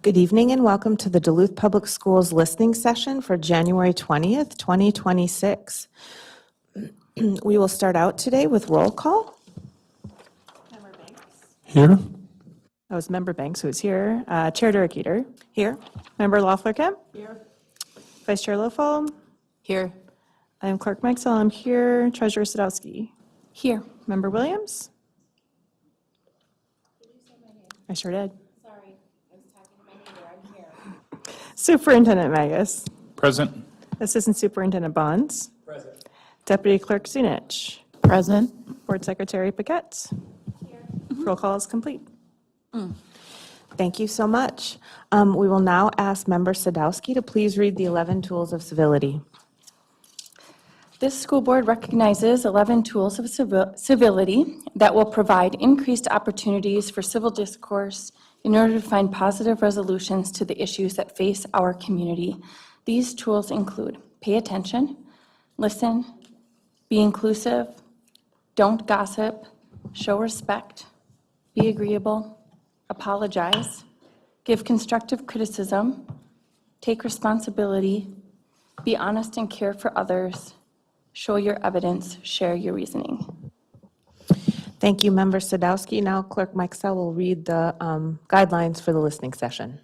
Good evening and welcome to the Duluth Public Schools listening session for January 20th, 2026. We will start out today with roll call. Member Banks. Here. That was Member Banks, who is here. Chair Durkee. Here. Member Loeffler-Kemp. Here. Vice Chair Lofall. Here. I am Clerk Maxwell. I'm here. Treasurer Sadowski. Here. Member Williams. Did you say my name? I sure did. Sorry, I was talking to my neighbor. I'm here. Superintendent Magus. Present. Assistant Superintendent Bonds. Present. Deputy Clerk Zunich. Present. Board Secretary Paquette. Here. Roll call is complete. Thank you so much. We will now ask Member Sadowski to please read the 11 tools of civility. This school board recognizes 11 tools of civility that will provide increased opportunities for civil discourse in order to find positive resolutions to the issues that face our community. These tools include pay attention, listen, be inclusive, don't gossip, show respect, be agreeable, apologize, give constructive criticism, take responsibility, be honest and care for others, show your evidence, share your reasoning. Thank you, Member Sadowski. Now Clerk Maxwell will read the guidelines for the listening session.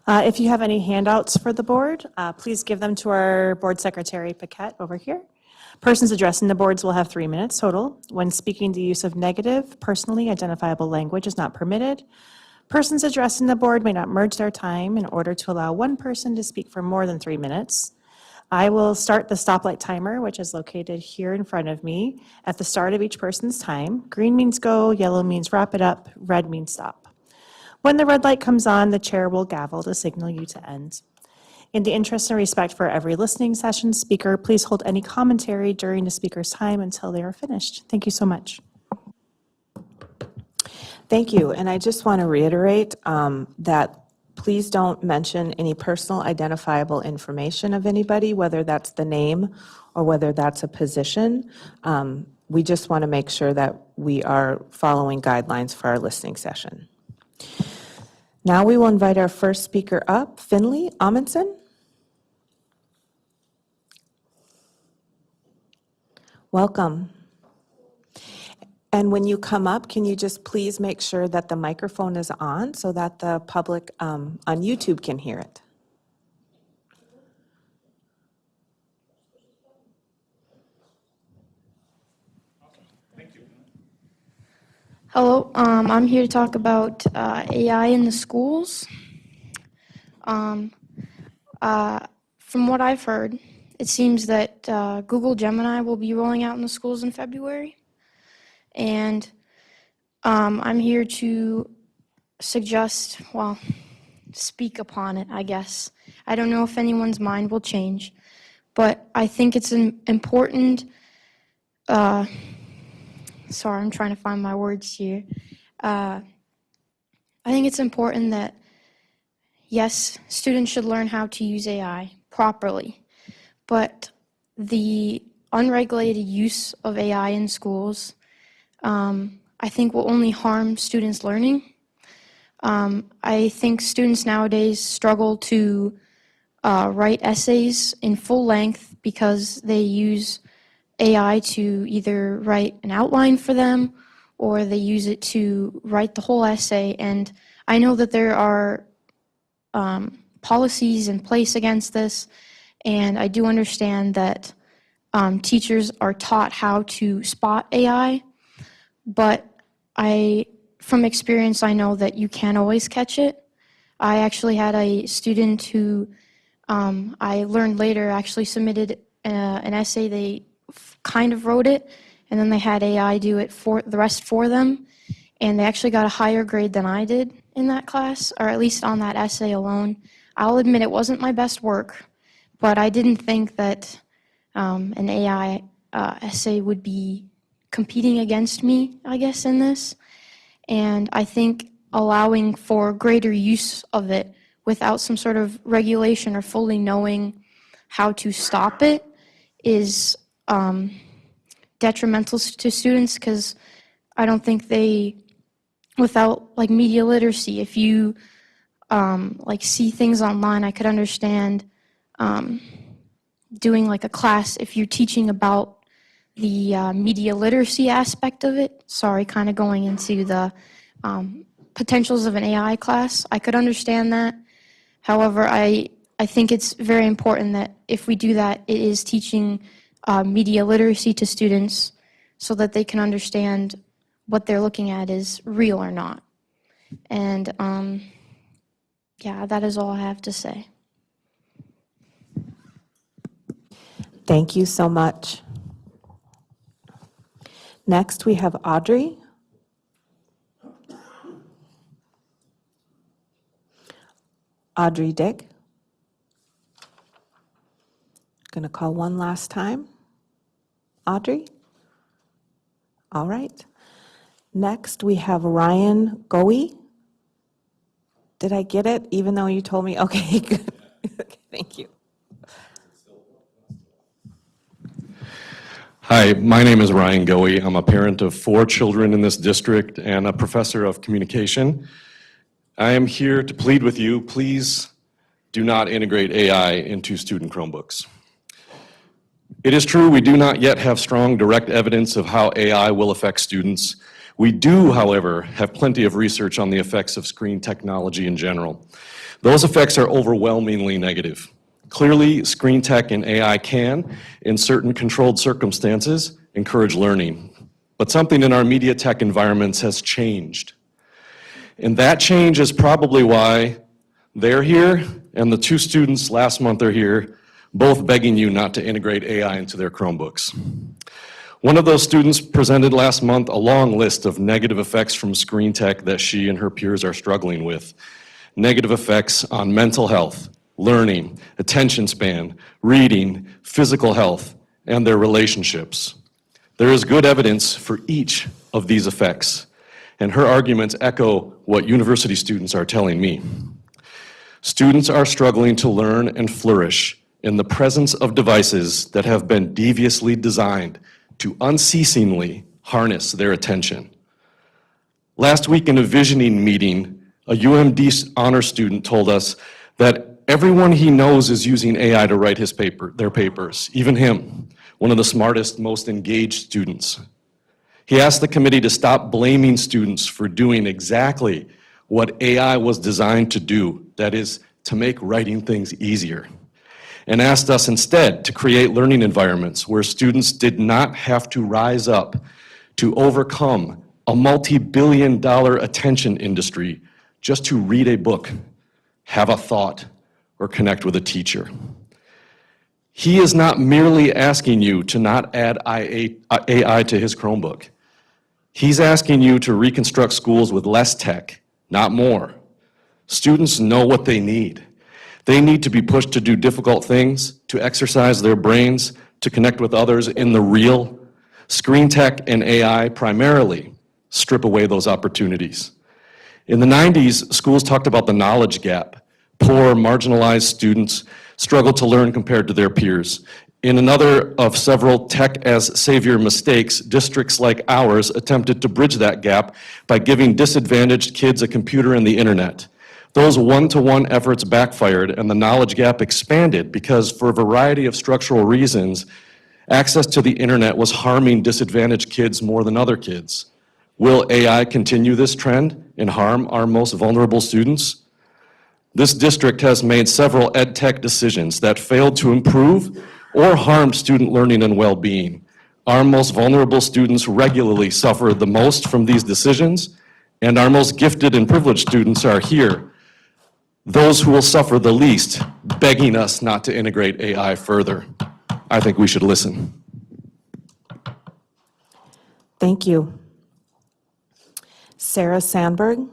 If you have any handouts for the board, please give them to our Board Secretary Paquette over here. Persons addressing the boards will have 3 minutes total. When speaking, the use of negative, personally identifiable language is not permitted. Persons addressing the board may not merge their time in order to allow one person to speak for more than 3 minutes. I will start the stoplight timer, which is located here in front of me, at the start of each person's time. Green means go, yellow means wrap it up, red means stop. When the red light comes on, the chair will gavel to signal you to end. In the interest and respect for every listening session speaker, please hold any commentary during the speaker's time until they are finished. Thank you so much. Thank you. And I just want to reiterate that please don't mention any personal identifiable information of anybody, whether that's the name or whether that's a position. We just want to make sure that we are following guidelines for our listening session. Now we will invite our first speaker up, Finley Amundsen. Welcome. And when you come up, can you just please make sure that the microphone is on so that the public on YouTube can hear it? Thank you. Hello, I'm here to talk about AI in the schools. From what I've heard, it seems that Google Gemini will be rolling out in the schools in February. And I'm here to suggest, well, speak upon it, I guess. I don't know if anyone's mind will change, but I think it's an important, sorry, I'm trying to find my words here. I think it's important that, yes, students should learn how to use AI properly, but the unregulated use of AI in schools, I think will only harm students' learning. I think students nowadays struggle to write essays in full length because they use AI to either write an outline for them or they use it to write the whole essay. And I know that there are policies in place against this, and I do understand that teachers are taught how to spot AI, but from experience, I know that you can't always catch it. I actually had a student who I learned later actually submitted an essay. They kind of wrote it, and then they had AI do it for the rest for them, and they actually got a higher grade than I did in that class, or at least on that essay alone. I'll admit it wasn't my best work, but I didn't think that an AI essay would be competing against me, I guess, in this. And I think allowing for greater use of it without some sort of regulation or fully knowing how to stop it is detrimental to students, because I don't think without like media literacy, if you like see things online. I could understand doing like a class if you're teaching about the media literacy aspect of it. Sorry, kind of going into the potentials of an AI class. I could understand that. However, I think it's very important that if we do that, it is teaching media literacy to students so that they can understand what they're looking at is real or not. And yeah, that is all I have to say. Thank you so much. Next, we have Audrey. Audrey Dick. Going to call one last time. Audrey? All right. Next, we have Ryan Goey. Did I get it, even though you told me? Okay, good. Okay, thank you. Hi, my name is Ryan Goey. I'm a parent of 4 children in this district and a professor of communication. I am here to plead with you, please do not integrate AI into student Chromebooks. It is true we do not yet have strong direct evidence of how AI will affect students. We do, however, have plenty of research on the effects of screen technology in general. Those effects are overwhelmingly negative. Clearly, screen tech and AI can, in certain controlled circumstances, encourage learning. But something in our media tech environments has changed. And that change is probably why they're here, and the 2 students last month are here, both begging you not to integrate AI into their Chromebooks. One of those students presented last month a long list of negative effects from screen tech that she and her peers are struggling with. Negative effects on mental health, learning, attention span, reading, physical health, and their relationships. There is good evidence for each of these effects, and her arguments echo what university students are telling me. Students are struggling to learn and flourish in the presence of devices that have been deviously designed to unceasingly harness their attention. Last week in a visioning meeting, a UMD honor student told us that everyone he knows is using AI to write their papers, even him, one of the smartest, most engaged students. He asked the committee to stop blaming students for doing exactly what AI was designed to do, that is, to make writing things easier, and asked us instead to create learning environments where students did not have to rise up to overcome a multi-billion-dollar attention industry just to read a book, have a thought, or connect with a teacher. He is not merely asking you to not add AI to his Chromebook. He's asking you to reconstruct schools with less tech, not more. Students know what they need. They need to be pushed to do difficult things, to exercise their brains, to connect with others in the real. Screen tech and AI primarily strip away those opportunities. In the 90s, schools talked about the knowledge gap. Poor, marginalized students struggle to learn compared to their peers. In another of several tech-as-savior mistakes, districts like ours attempted to bridge that gap by giving disadvantaged kids a computer and the internet. Those one-to-one efforts backfired and the knowledge gap expanded because, for a variety of structural reasons, access to the internet was harming disadvantaged kids more than other kids. Will AI continue this trend and harm our most vulnerable students? This district has made several ed tech decisions that failed to improve or harmed student learning and well-being. Our most vulnerable students regularly suffer the most from these decisions, and our most gifted and privileged students are here, those who will suffer the least, begging us not to integrate AI further. I think we should listen. Thank you. Sarah Sandberg.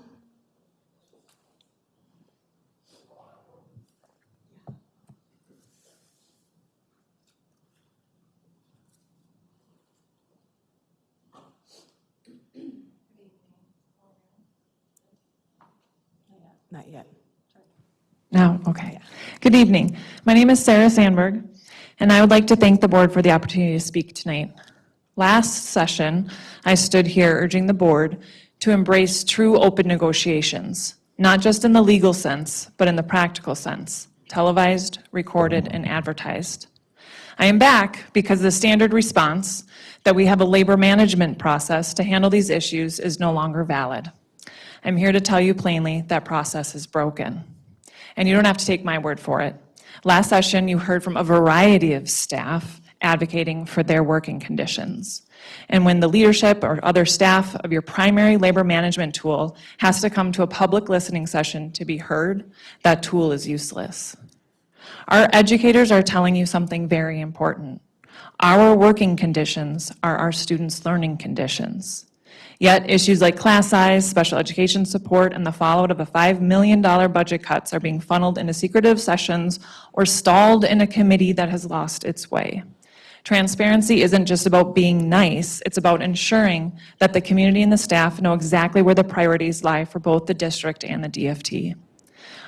Not yet. No, okay. Good evening. My name is Sarah Sandberg, and I would like to thank the board for the opportunity to speak tonight. Last session, I stood here urging the board to embrace true open negotiations. not just in the legal sense, but in the practical sense, televised, recorded, and advertised. I am back because the standard response that we have a labor management process to handle these issues is no longer valid. I'm here to tell you plainly that process is broken. And you don't have to take my word for it. Last session, you heard from a variety of staff advocating for their working conditions. And when the leadership or other staff of your primary labor management tool has to come to a public listening session to be heard, that tool is useless. Our educators are telling you something very important. Our working conditions are our students' learning conditions. Yet issues like class size, special education support, and the fallout of a $5 million budget cuts are being funneled into secretive sessions or stalled in a committee that has lost its way. Transparency isn't just about being nice, it's about ensuring that the community and the staff know exactly where the priorities lie for both the district and the DFT.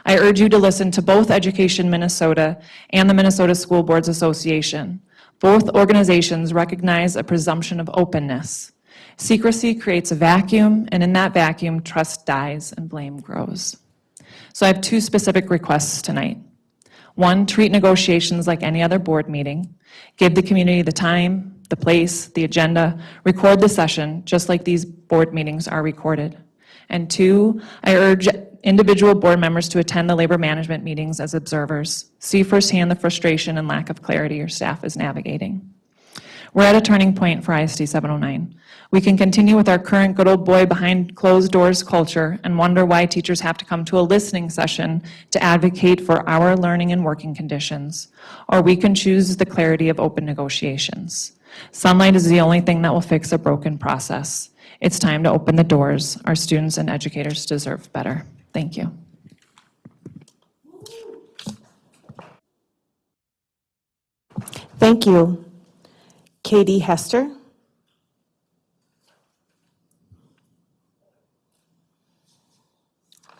I urge you to listen to both Education Minnesota and the Minnesota School Boards Association. Both organizations recognize a presumption of openness. Secrecy creates a vacuum, and in that vacuum, trust dies and blame grows. So I have two specific requests tonight. One, treat negotiations like any other board meeting. Give the community the time, the place, the agenda, record the session, just like these board meetings are recorded. And two, I urge individual board members to attend the labor management meetings as observers. See firsthand the frustration and lack of clarity your staff is navigating. We're at a turning point for ISD 709. We can continue with our current good old boy behind closed doors culture and wonder why teachers have to come to a listening session to advocate for our learning and working conditions. Or we can choose the clarity of open negotiations. Sunlight is the only thing that will fix a broken process. It's time to open the doors. Our students and educators deserve better. Thank you. Thank you. Katie Hester.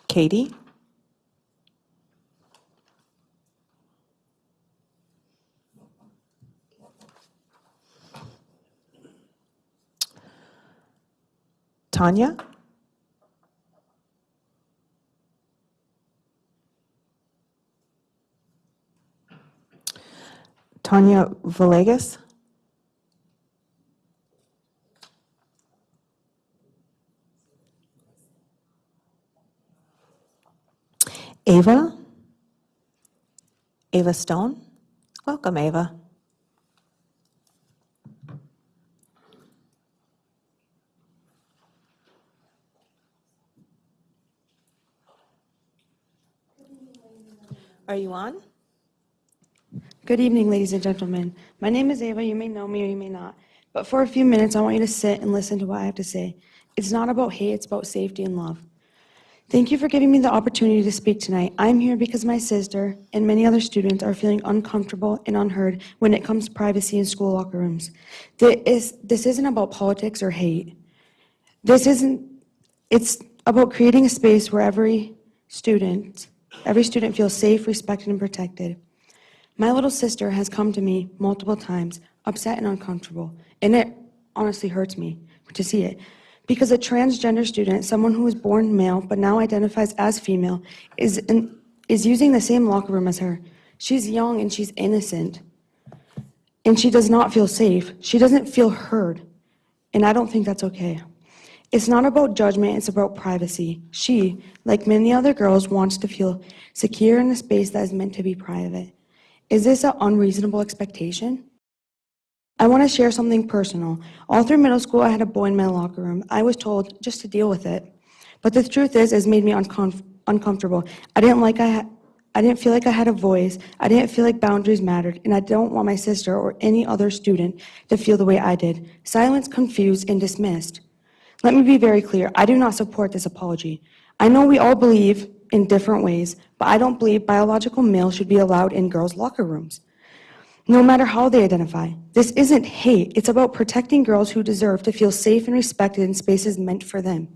Katie? Tanya? Tanya Villegas? Ava? Ava Stone? Welcome, Ava. Are you on? Good evening, ladies and gentlemen. My name is Ava. You may know me or you may not. But for a few minutes, I want you to sit and listen to what I have to say. It's not about hate, it's about safety and love. Thank you for giving me the opportunity to speak tonight. I'm here because my sister and many other students are feeling uncomfortable and unheard when it comes to privacy in school locker rooms. This isn't about politics or hate. It's about creating a space where every student feels safe, respected, and protected. My little sister has come to me multiple times, upset and uncomfortable, and it honestly hurts me to see it. Because a transgender student, someone who was born male but now identifies as female, is using the same locker room as her. She's young and she's innocent, and she does not feel safe. She doesn't feel heard, and I don't think that's okay. It's not about judgment, it's about privacy. She, like many other girls, wants to feel secure in a space that is meant to be private. Is this an unreasonable expectation? I want to share something personal. All through middle school, I had a boy in my locker room. I was told just to deal with it. But the truth is, it made me uncomfortable. I didn't feel like I had a voice. I didn't feel like boundaries mattered. And I don't want my sister or any other student to feel the way I did. Silenced, confused, and dismissed. Let me be very clear. I do not support this apology. I know we all believe in different ways, but I don't believe biological males should be allowed in girls' locker rooms, no matter how they identify. This isn't hate. It's about protecting girls who deserve to feel safe and respected in spaces meant for them.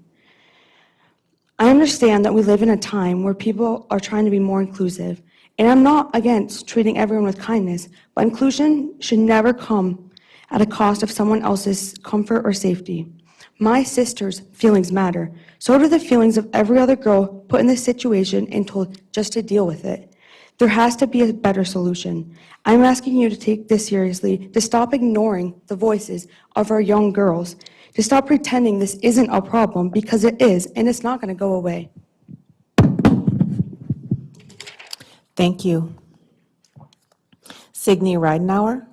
I understand that we live in a time where people are trying to be more inclusive, and I'm not against treating everyone with kindness, but inclusion should never come at a cost of someone else's comfort or safety. My sister's feelings matter. So do the feelings of every other girl put in this situation and told just to deal with it. There has to be a better solution. I'm asking you to take this seriously, to stop ignoring the voices of our young girls, to stop pretending this isn't a problem, because it is, and it's not going to go away. Thank you. Signe Ridenauer.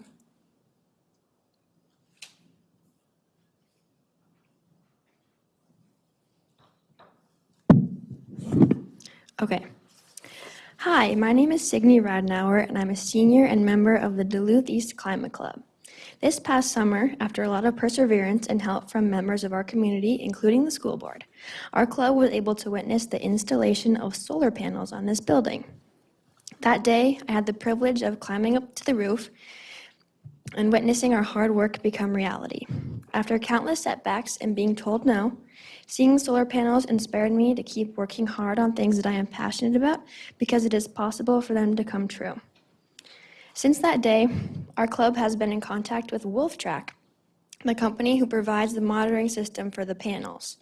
Okay. Hi, my name is Signe Radnauer, and I'm a senior and member of the Duluth East Climate Club. This past summer, after a lot of perseverance and help from members of our community, including the school board, our club was able to witness the installation of solar panels on this building. That day, I had the privilege of climbing up to the roof and witnessing our hard work become reality. After countless setbacks and being told no, seeing solar panels inspired me to keep working hard on things that I am passionate about because it is possible for them to come true. Since that day, our club has been in contact with WolfTrack, the company who provides the monitoring system for the panels.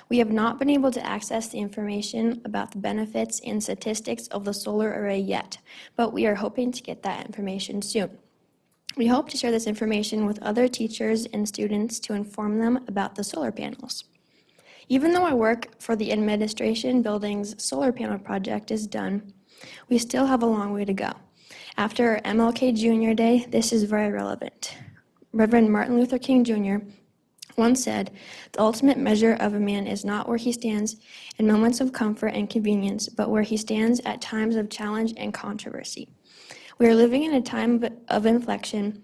We have not been able to access the information about the benefits and statistics of the solar array yet, but we are hoping to get that information soon. We hope to share this information with other teachers and students to inform them about the solar panels. Even though our work for the administration building's solar panel project is done, we still have a long way to go. After MLK Jr. Day, this is very relevant. Reverend Martin Luther King Jr. once said, "The ultimate measure of a man is not where he stands in moments of comfort and convenience, but where he stands at times of challenge and controversy." We are living in a time of inflection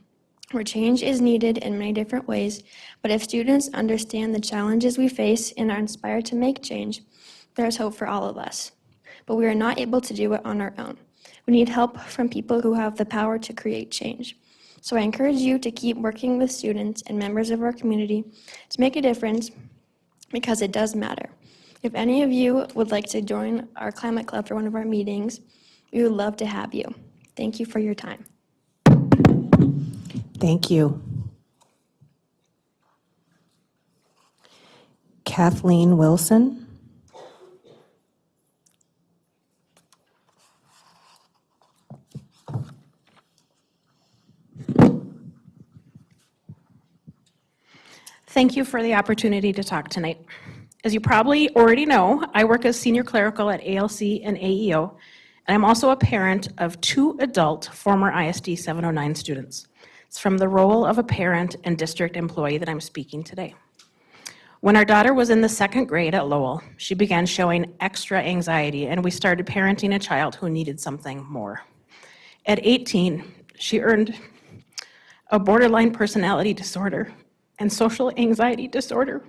where change is needed in many different ways, but if students understand the challenges we face and are inspired to make change, there is hope for all of us. But we are not able to do it on our own. We need help from people who have the power to create change. So I encourage you to keep working with students and members of our community to make a difference, because it does matter. If any of you would like to join our climate club for one of our meetings, we would love to have you. Thank you for your time. Thank you. Kathleen Wilson. Thank you for the opportunity to talk tonight. As you probably already know, I work as senior clerical at ALC and AEO, and I'm also a parent of 2 adult former ISD 709 students. It's from the role of a parent and district employee that I'm speaking today. When our daughter was in the 2nd grade at Lowell, she began showing extra anxiety, and we started parenting a child who needed something more. At 18, she earned a borderline personality disorder and social anxiety disorder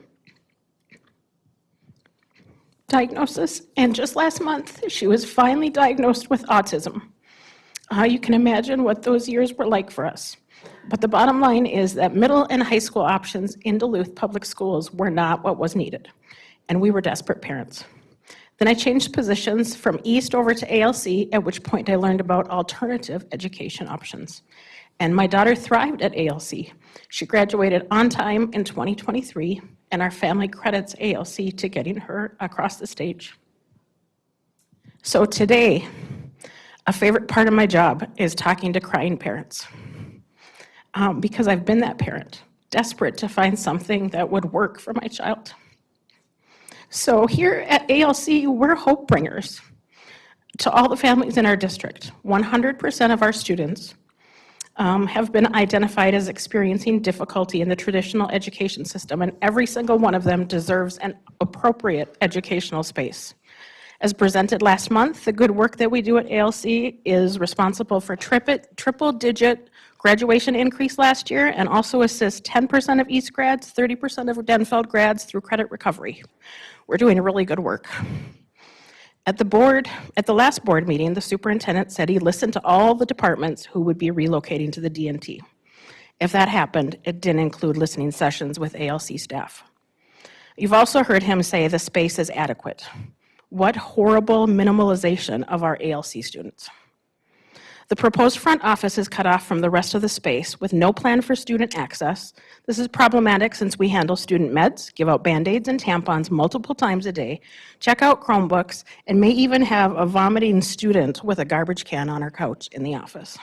diagnosis, and just last month, she was finally diagnosed with autism. You can imagine what those years were like for us. But the bottom line is that middle and high school options in Duluth public schools were not what was needed, and we were desperate parents. Then I changed positions from East over to ALC, at which point I learned about alternative education options. And my daughter thrived at ALC. She graduated on time in 2023, and our family credits ALC to getting her across the stage. So today, a favorite part of my job is talking to crying parents. Because I've been that parent, desperate to find something that would work for my child. So here at ALC, we're hope bringers to all the families in our district. 100% of our students have been identified as experiencing difficulty in the traditional education system, and every single one of them deserves an appropriate educational space. As presented last month, the good work that we do at ALC is responsible for triple-digit graduation increase last year, and also assists 10% of East grads, 30% of Denfeld grads through credit recovery. We're doing really good work. At the last board meeting, the superintendent said he listened to all the departments who would be relocating to the DNT. If that happened, it didn't include listening sessions with ALC staff. You've also heard him say the space is adequate. What horrible minimalization of our ALC students. The proposed front office is cut off from the rest of the space with no plan for student access. This is problematic since we handle student meds, give out Band-Aids and tampons multiple times a day, check out Chromebooks, and may even have a vomiting student with a garbage can on our couch in the office.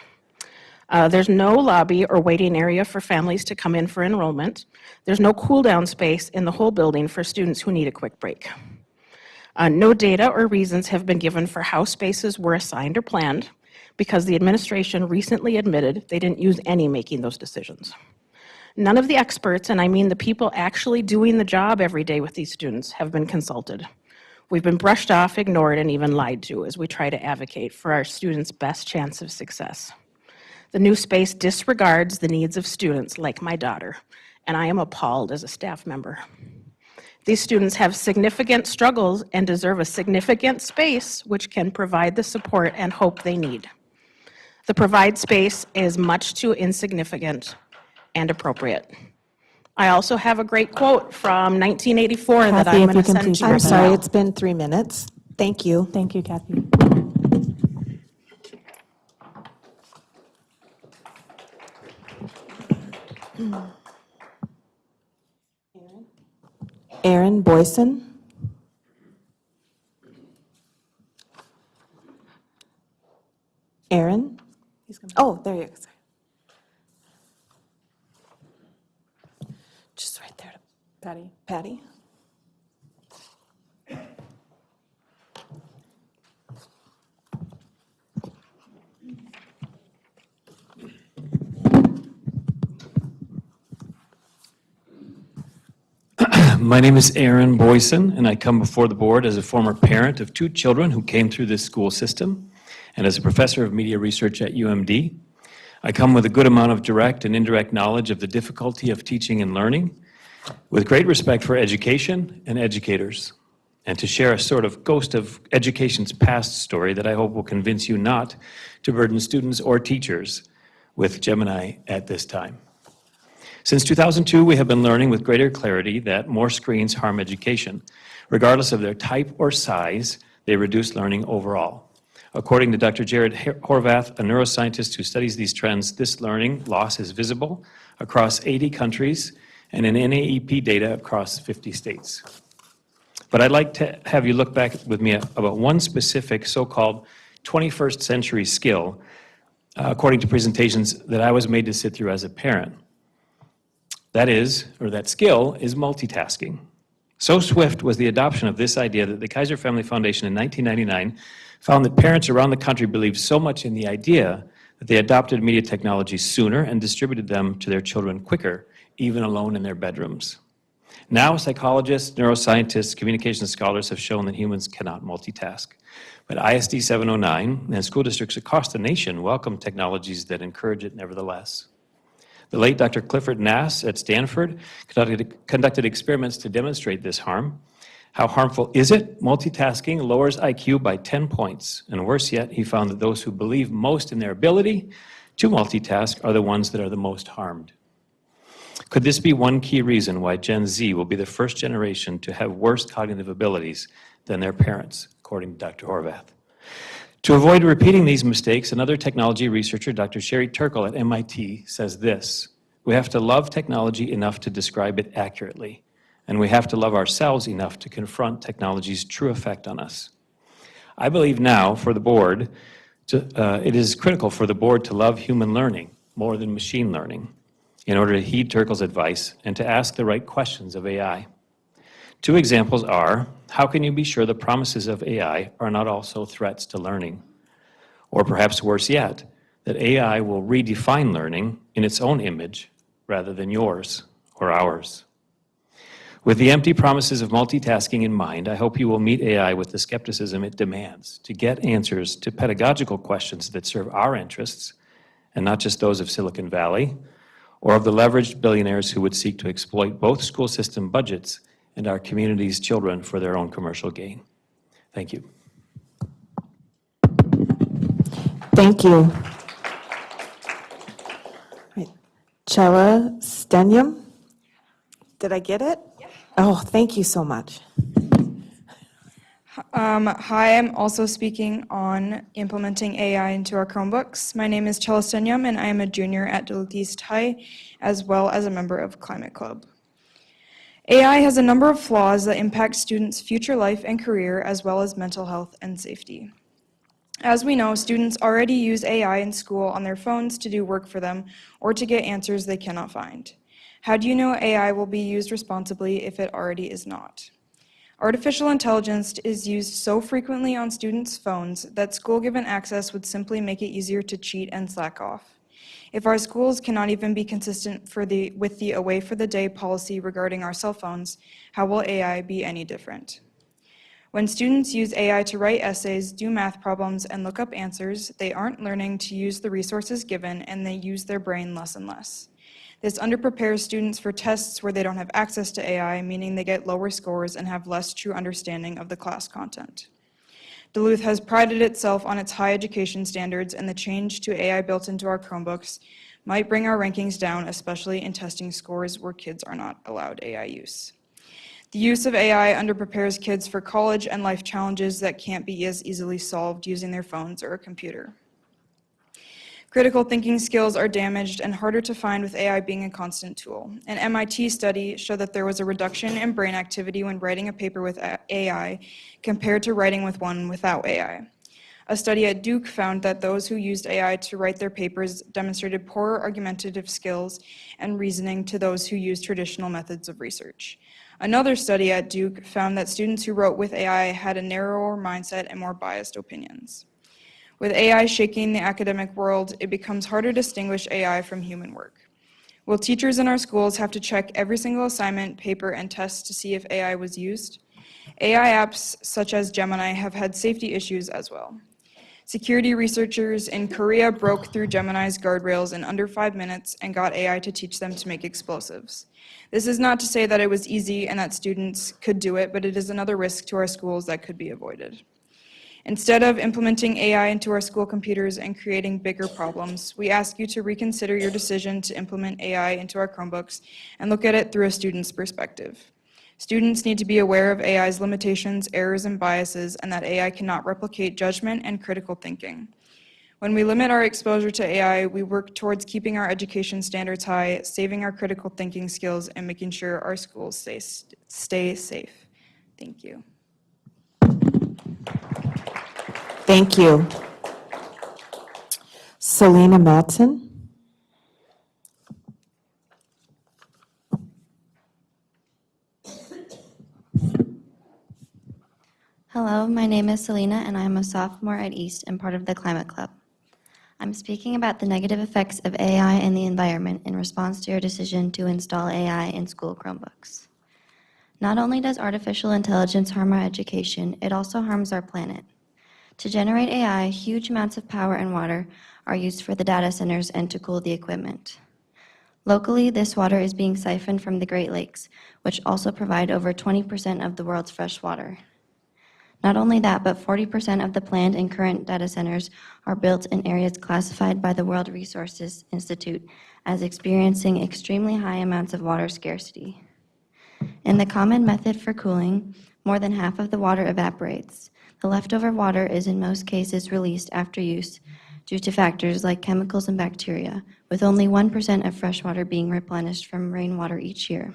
There's no lobby or waiting area for families to come in for enrollment. There's no cool-down space in the whole building for students who need a quick break. No data or reasons have been given for how spaces were assigned or planned, because the administration recently admitted they didn't use any making those decisions. None of the experts, and I mean the people actually doing the job every day with these students, have been consulted. We've been brushed off, ignored, and even lied to as we try to advocate for our students' best chance of success. The new space disregards the needs of students like my daughter, and I am appalled as a staff member. These students have significant struggles and deserve a significant space which can provide the support and hope they need. The provide space is much too insignificant and appropriate. I also have a great quote from 1984 that Kathy, I'm if going you to can send please to wrap you. I'm it sorry, up. it's been 3 minutes. Thank you. Thank you, Kathy. Aaron Boyson. Aaron? Oh, there you go. Sorry. Just right there. Patty. Patty? My name is Aaron Boyson, and I come before the board as a former parent of 2 children who came through this school system, and as a professor of media research at UMD. I come with a good amount of direct and indirect knowledge of the difficulty of teaching and learning, with great respect for education and educators, and to share a sort of ghost of education's past story that I hope will convince you not to burden students or teachers with Gemini at this time. Since 2002, we have been learning with greater clarity that more screens harm education. Regardless of their type or size, they reduce learning overall. According to Dr. Jared Horvath, a neuroscientist who studies these trends, this learning loss is visible across 80 countries and in NAEP data across 50 states. But I'd like to have you look back with me about one specific so-called 21st century skill, according to presentations that I was made to sit through as a parent. That skill is multitasking. So swift was the adoption of this idea that the Kaiser Family Foundation in 1999 found that parents around the country believed so much in the idea that they adopted media technologies sooner and distributed them to their children quicker, even alone in their bedrooms. Now, psychologists, neuroscientists, communication scholars have shown that humans cannot multitask. But ISD 709 and school districts across the nation welcome technologies that encourage it nevertheless. The late Dr. Clifford Nass at Stanford conducted experiments to demonstrate this harm. How harmful is it? Multitasking lowers IQ by 10 points. And worse yet, he found that those who believe most in their ability to multitask are the ones that are the most harmed. Could this be one key reason why Gen Z will be the first generation to have worse cognitive abilities than their parents, according to Dr. Horvath? To avoid repeating these mistakes, another technology researcher, Dr. Sherry Turkle at MIT, says this: we have to love technology enough to describe it accurately, and we have to love ourselves enough to confront technology's true effect on us. I believe now for the board, it is critical for the board to love human learning more than machine learning in order to heed Turkle's advice and to ask the right questions of AI. 2 examples are, how can you be sure the promises of AI are not also threats to learning? Or perhaps worse yet, that AI will redefine learning in its own image rather than yours or ours. With the empty promises of multitasking in mind, I hope you will meet AI with the skepticism it demands to get answers to pedagogical questions that serve our interests, and not just those of Silicon Valley, or of the leveraged billionaires who would seek to exploit both school system budgets and our community's children for their own commercial gain. Thank you. Thank you. Right. Chela Stenyum? Did I get it? Oh, thank you so much. Hi, I'm also speaking on implementing AI into our Chromebooks. My name is Chelastenyam, and I am a junior at Duluth East High, as well as a member of Climate Club. AI has a number of flaws that impact students' future life and career, as well as mental health and safety. As we know, students already use AI in school on their phones to do work for them or to get answers they cannot find. How do you know AI will be used responsibly if it already is not? Artificial intelligence is used so frequently on students' phones that school-given access would simply make it easier to cheat and slack off. If our schools cannot even be consistent with the away for the day policy regarding our cell phones, how will AI be any different? When students use AI to write essays, do math problems, and look up answers, they aren't learning to use the resources given, and they use their brain less and less. This underprepares students for tests where they don't have access to AI, meaning they get lower scores and have less true understanding of the class content. Duluth has prided itself on its high education standards, and the change to AI built into our Chromebooks might bring our rankings down, especially in testing scores where kids are not allowed AI use. The use of AI underprepares kids for college and life challenges that can't be as easily solved using their phones or a computer. Critical thinking skills are damaged and harder to find with AI being a constant tool. An MIT study showed that there was a reduction in brain activity when writing a paper with AI compared to writing with one without AI. A study at Duke found that those who used AI to write their papers demonstrated poorer argumentative skills and reasoning to those who used traditional methods of research. Another study at Duke found that students who wrote with AI had a narrower mindset and more biased opinions. With AI shaking the academic world, it becomes harder to distinguish AI from human work. Will teachers in our schools have to check every single assignment, paper, and test to see if AI was used? AI apps such as Gemini have had safety issues as well. Security researchers in Korea broke through Gemini's guardrails in under 5 minutes and got AI to teach them to make explosives. This is not to say that it was easy and that students could do it, but it is another risk to our schools that could be avoided. Instead of implementing AI into our school computers and creating bigger problems, we ask you to reconsider your decision to implement AI into our Chromebooks and look at it through a student's perspective. Students need to be aware of AI's limitations, errors, and biases, and that AI cannot replicate judgment and critical thinking. When we limit our exposure to AI, we work towards keeping our education standards high, saving our critical thinking skills, and making sure our schools stay safe. Thank you. Thank you. Selena Matson. Hello, my name is Selena, and I'm a sophomore at East and part of the Climate Club. I'm speaking about the negative effects of AI in the environment in response to your decision to install AI in school Chromebooks. Not only does artificial intelligence harm our education, it also harms our planet. To generate AI, huge amounts of power and water are used for the data centers and to cool the equipment. Locally, this water is being siphoned from the Great Lakes, which also provide over 20% of the world's fresh water. Not only that, but 40% of the planned and current data centers are built in areas classified by the World Resources Institute as experiencing extremely high amounts of water scarcity. In the common method for cooling, more than half of the water evaporates. The leftover water is in most cases released after use due to factors like chemicals and bacteria, with only 1% of fresh water being replenished from rainwater each year.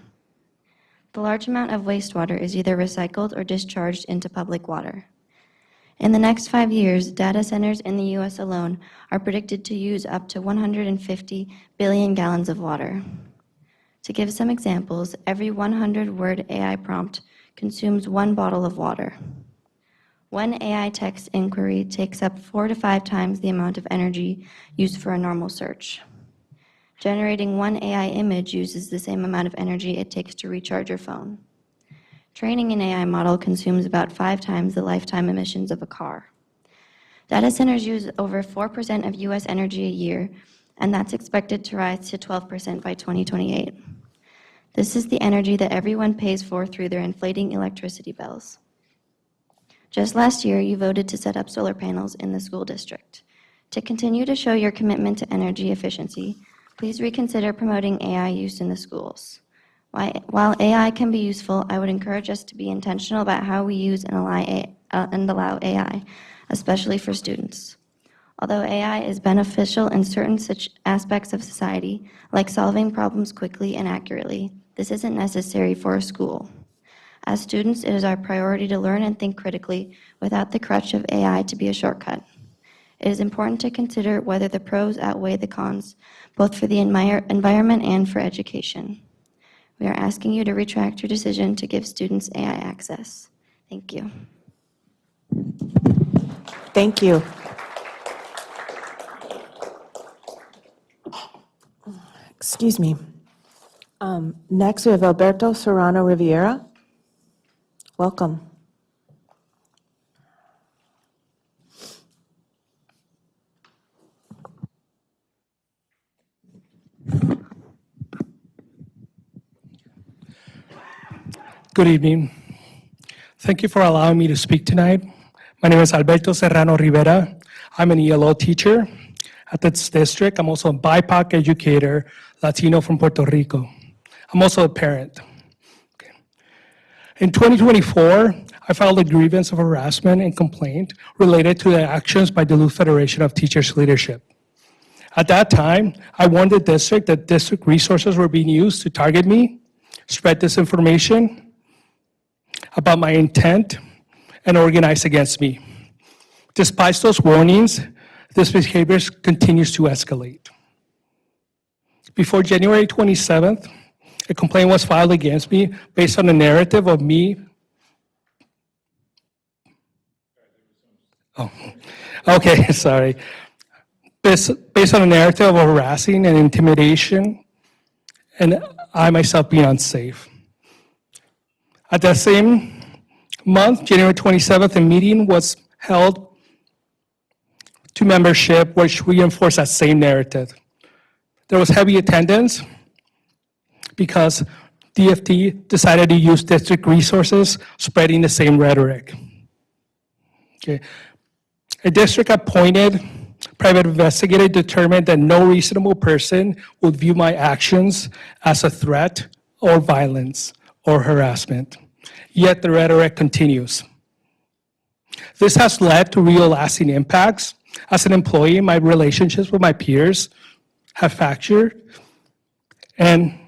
The large amount of wastewater is either recycled or discharged into public water. In the next 5 years, data centers in the U.S. alone are predicted to use up to 150 billion gallons of water. To give some examples, every 100-word AI prompt consumes 1 bottle of water. One AI text inquiry takes up 4 to 5 times the amount of energy used for a normal search. Generating one AI image uses the same amount of energy it takes to recharge your phone. Training an AI model consumes about 5 times the lifetime emissions of a car. Data centers use over 4% of U.S. energy a year, and that's expected to rise to 12% by 2028. This is the energy that everyone pays for through their inflating electricity bills. Just last year, you voted to set up solar panels in the school district. To continue to show your commitment to energy efficiency, please reconsider promoting AI use in the schools. While AI can be useful, I would encourage us to be intentional about how we use and and allow AI, especially for students. Although AI is beneficial in certain aspects of society, like solving problems quickly and accurately, this isn't necessary for a school. As students, it is our priority to learn and think critically without the crutch of AI to be a shortcut. It is important to consider whether the pros outweigh the cons, both for the environment and for education. We are asking you to retract your decision to give students AI access. Thank you. Thank you. Excuse me. Next, we have Alberto Serrano Riviera. Welcome. Good evening. Thank you for allowing me to speak tonight. My name is Alberto Serrano Rivera. I'm an ELO teacher at this district. I'm also a BIPOC educator, Latino from Puerto Rico. I'm also a parent. Okay. In 2024, I filed a grievance of harassment and complaint related to the actions by Duluth Federation of Teachers Leadership. At that time, I warned the district that district resources were being used to target me, spread disinformation about my intent, and organize against me. Despite those warnings, this behavior continues to escalate. Before January 27th, a complaint was filed against me based on a narrative of me. Oh, okay, sorry. Based on a narrative of harassing and intimidation, and I myself being unsafe. At that same month, January 27th, a meeting was held to membership, which reinforced that same narrative. There was heavy attendance because DFT decided to use district resources, spreading the same rhetoric. Okay. A district-appointed private investigator determined that no reasonable person would view my actions as a threat or violence or harassment. Yet the rhetoric continues. This has led to real lasting impacts. As an employee, my relationships with my peers have fractured, and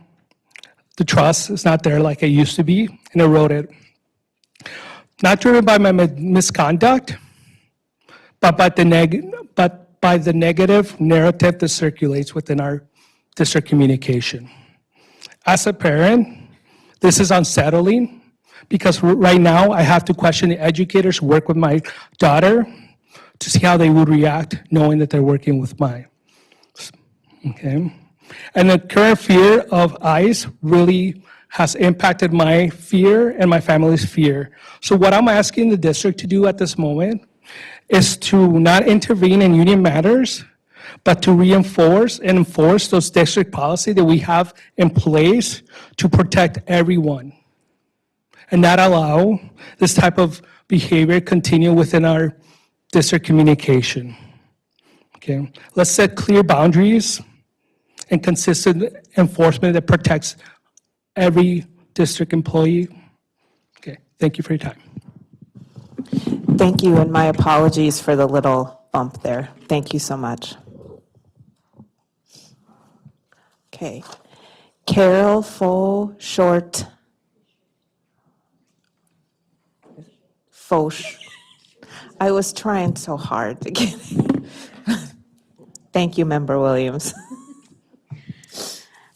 the trust is not there like it used to be, and eroded. Not driven by my misconduct, but by the negative narrative that circulates within our district communication. As a parent, this is unsettling because right now I have to question the educators who work with my daughter to see how they would react knowing that they're working with my, okay? And the current fear of ICE really has impacted my fear and my family's fear. So what I'm asking the district to do at this moment is to not intervene in union matters, but to reinforce and enforce those district policies that we have in place to protect everyone, and not allow this type of behavior continue within our district communication. Okay, let's set clear boundaries and consistent enforcement that protects every district employee. Okay, thank you for your time. Thank you, and my apologies for the little bump there. Thank you so much. Okay. Carol Foch. I was trying so hard to get it. Thank you, Member Williams.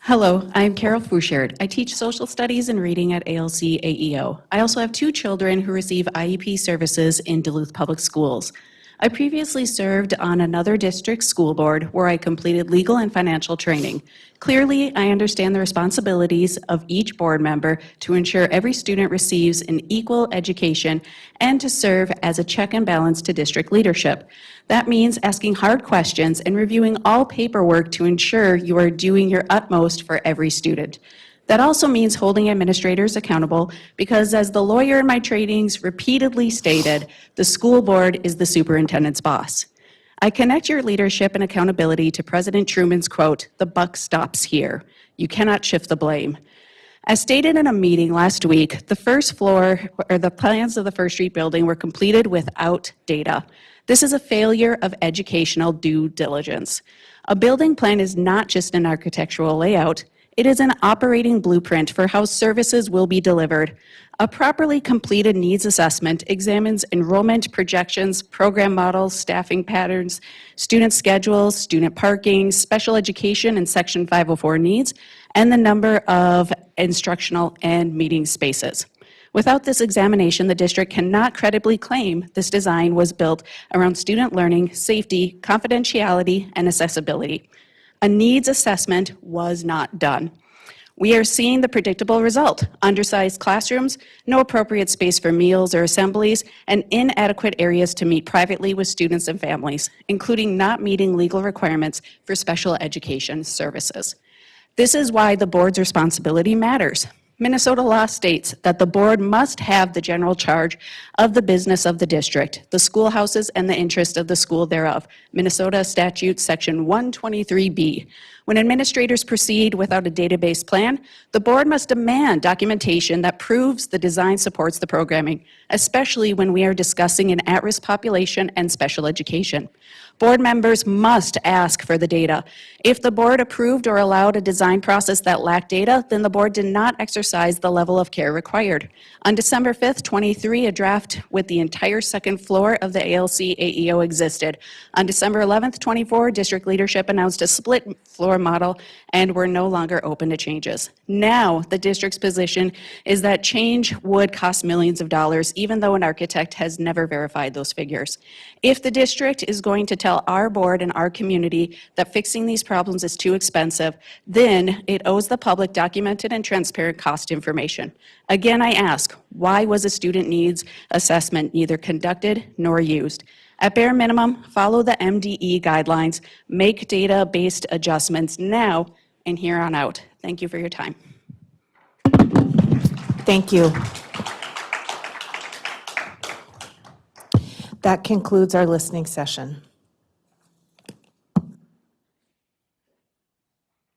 Hello, I'm Carol Fouchard. I teach social studies and reading at ALC AEO. I also have 2 children who receive IEP services in Duluth Public Schools. I previously served on another district school board where I completed legal and financial training. Clearly, I understand the responsibilities of each board member to ensure every student receives an equal education and to serve as a check and balance to district leadership. That means asking hard questions and reviewing all paperwork to ensure you are doing your utmost for every student. That also means holding administrators accountable because, as the lawyer in my trainings repeatedly stated, the school board is the superintendent's boss. I connect your leadership and accountability to President Truman's quote, "The buck stops here. You cannot shift the blame." As stated in a meeting last week, the first floor, or the plans of the First Street building were completed without data. This is a failure of educational due diligence. A building plan is not just an architectural layout, it is an operating blueprint for how services will be delivered. A properly completed needs assessment examines enrollment projections, program models, staffing patterns, student schedules, student parking, special education and Section 504 needs, and the number of instructional and meeting spaces. Without this examination, the district cannot credibly claim this design was built around student learning, safety, confidentiality, and accessibility. A needs assessment was not done. We are seeing the predictable result: undersized classrooms, no appropriate space for meals or assemblies, and inadequate areas to meet privately with students and families, including not meeting legal requirements for special education services. This is why the board's responsibility matters. Minnesota law states that the board must have the general charge of the business of the district, the schoolhouses, and the interest of the school thereof. Minnesota Statute Section 123B. When administrators proceed without a database plan, the board must demand documentation that proves the design supports the programming, especially when we are discussing an at-risk population and special education. Board members must ask for the data. If the board approved or allowed a design process that lacked data, then the board did not exercise the level of care required. On December 5th, 23, a draft with the entire second floor of the ALC AEO existed. On December 11th, 24, district leadership announced a split floor model and were no longer open to changes. Now, the district's position is that change would cost millions of dollars, even though an architect has never verified those figures. If the district is going to tell our board and our community that fixing these problems is too expensive, then it owes the public documented and transparent cost information. Again, I ask, why was a student needs assessment neither conducted nor used? At bare minimum, follow the MDE guidelines, make data-based adjustments now and here on out. Thank you for your time. Thank you. That concludes our listening session.